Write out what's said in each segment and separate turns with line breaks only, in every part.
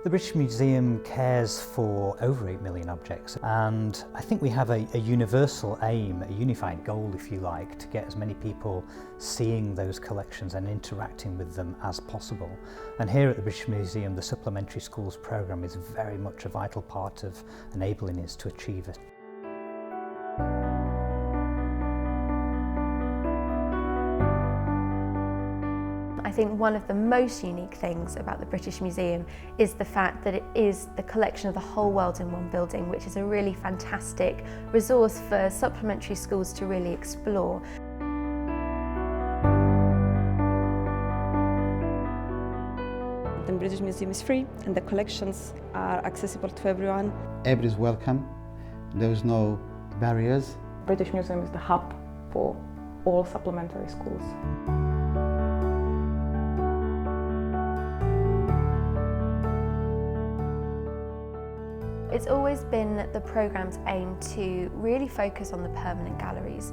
The British Museum cares for over 8 million objects, and I think we have a universal aim, a unified goal if you like, to get as many people seeing those collections and interacting with them as possible. And here at the British Museum, the Supplementary Schools programme is very much a vital part of enabling us to achieve it.
I think one of the most unique things about the British Museum is the fact that it is the collection of the whole world in one building, which is a really fantastic resource for supplementary schools to really explore.
The British Museum is free and the collections are accessible to everyone.
Everybody is welcome, there is no barriers.
British Museum is the hub for all supplementary schools.
It's always been the programme's aim to really focus on the permanent galleries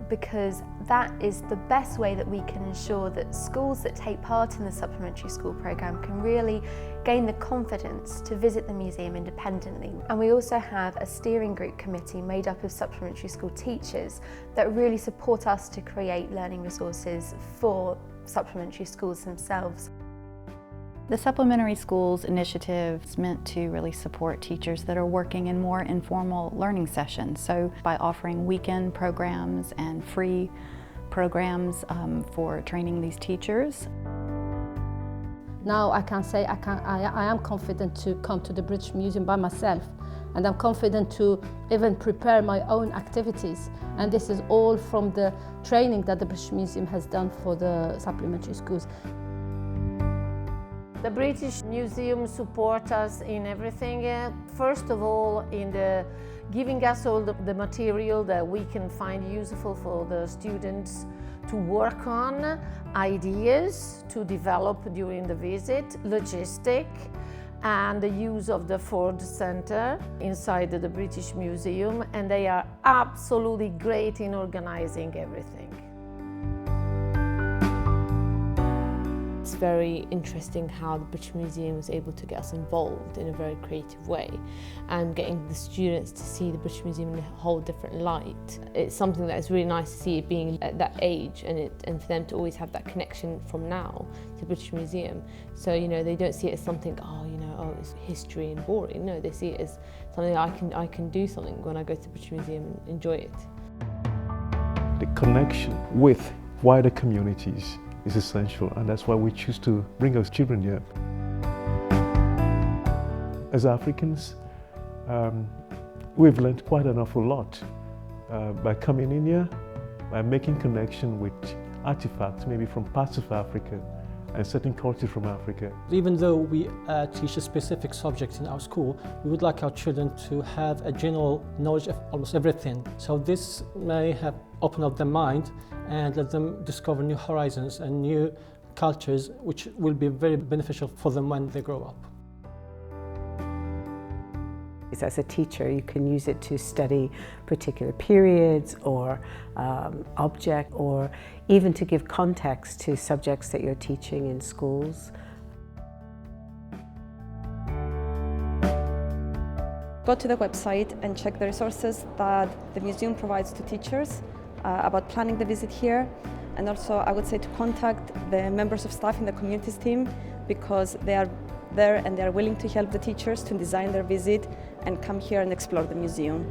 because that is the best way that we can ensure that schools that take part in the supplementary school programme can really gain the confidence to visit the museum independently. And we also have a steering group committee made up of supplementary school teachers that really support us to create learning resources for supplementary schools themselves.
The Supplementary Schools initiative is meant to really support teachers that are working in more informal learning sessions. So by offering weekend programs and free programs for training these teachers.
Now I can say I am confident to come to the British Museum by myself, and I'm confident to even prepare my own activities. And this is all from the training that the British Museum has done for the supplementary schools.
The British Museum supports us in everything. First of all, in giving us all the material that we can find useful for the students to work on, ideas to develop during the visit, logistic, and the use of the Ford Centre inside the British Museum, and they are absolutely great in organising everything.
It's very interesting how the British Museum was able to get us involved in a very creative way and getting the students to see the British Museum in a whole different light. It's something that is really nice to see it being at that age and for them to always have that connection from now to the British Museum. So, they don't see it as something, oh, it's history and boring. No, they see it as something I can do something when I go to the British Museum and enjoy it.
The connection with wider communities is essential, and that's why we choose to bring our children here. As Africans, we've learned quite an awful lot by coming in here, by making connection with artifacts maybe from parts of Africa and certain cultures from Africa.
Even though we teach a specific subject in our school, we would like our children to have a general knowledge of almost everything. So this may have opened up their mind and let them discover new horizons and new cultures, which will be very beneficial for them when they grow up.
As a teacher, you can use it to study particular periods or object, or even to give context to subjects that you're teaching in schools.
Go to the website and check the resources that the museum provides to teachers about planning the visit here, and also I would say to contact the members of staff in the communities team, because they are there and they are willing to help the teachers to design their visit and come here and explore the museum.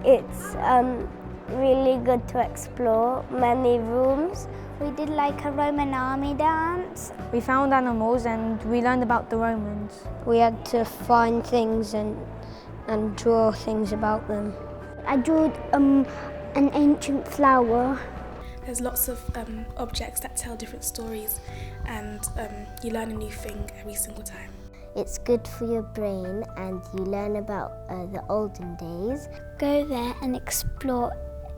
It's really good to explore many rooms. We did like a Roman army dance.
We found animals and we learned about the Romans.
We had to find things and draw things about them. I drew an ancient flower.
There's lots of objects that tell different stories, and you learn a new thing every single time.
It's good for your brain and you learn about the olden days.
Go there and explore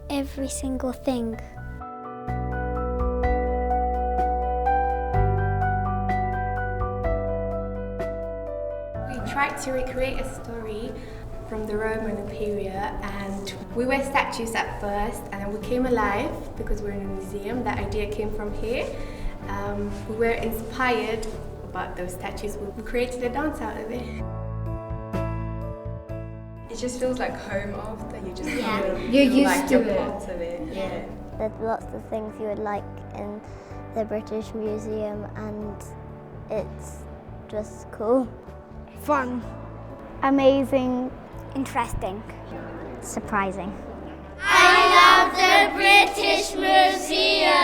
every single thing.
We tried to recreate a story
from the Roman period, and we were statues at first and then we came alive because we're in a museum. That idea came from here. We were inspired by those statues. We created a dance out of it.
It just feels like home after you just
You're used
like
to
you're
it.
part of it. Yeah.
There's lots of things you would like in the British Museum, and it's just cool.
Fun. Amazing. Interesting. Surprising.
I love the British Museum.